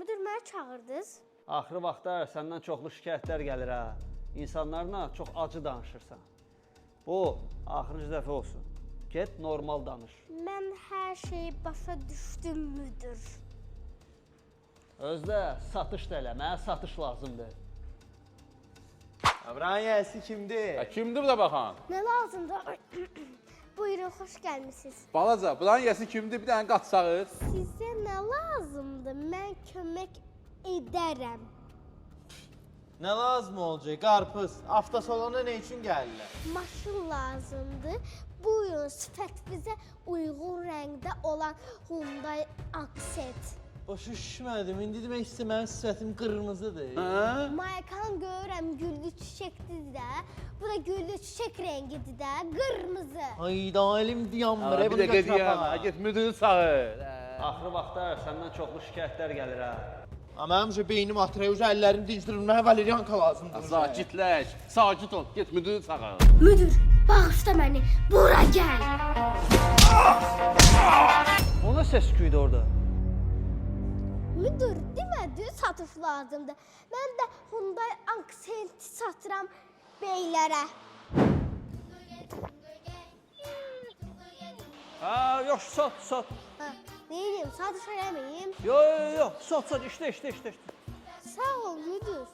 Müdür, məni çağırdınız? Axırı vaxtlar səndən çoxlu şikayətlər gəlir ha. İnsanlarla çox acı danışırsan. Bu, axırıncı dəfə olsun. Get, normal danış. Mən hər şeyi başa düşdüm, müdür. Özdə satış da elə, mənə satış lazımdır. Buranın yiyəsi kimdir? Kimdir bu da baxan? Nə lazımdır? Buyurun, xoş gəlmisiniz. Balaca, buranın yiyəsi kimdir? Bir dənə qaçsağız. Sizə nə lazımdır? Mən kömək edərəm. Nə lazım olacaq? Qarpız. Avtosalona nə üçün gəlirlər? Maşın lazımdır. Buyurun, sifətinizə uyğun rəngdə olan Hyundai Accent. Başa düşmədim. İndi demək istəyirəm, mənim sifətim qırmızıdır. Hə? Maykanı görürəm, güllü çiçəkdir də. Bu da güllü çiçək rəngidir də, qırmızı. Hayda, elim dayanmır. Bir də gediyəm, get müdürü çağır. Axırı vaxtlar səndən çoxlu şikayətlər gəlir ha. Mənim beynim atırıyor, əllərim dincdirilməyə valeriyanka lazımdır. Sakitləş, sakit ol, get müdürü çağır. Müdür, bağışla məni, bura gəl. O nə səs küydü orada? Müdür, demədi, satış lazımdır. Mən də Hyundai Accent satıram beylərə. Ha, yox, sat. Ha, neyim, satış eləməyim. Yox, sat, işlə. Sağ ol, müdür.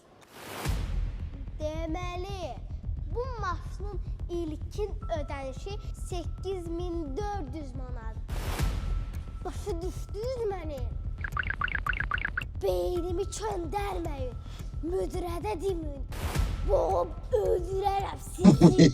Deməli, bu maşının ilkin ödənişi 8400 manat. Başa düşdünüz məni? Beynimi çöndərməyin. Müdürə də demin. Boğub öldürərəm sizi.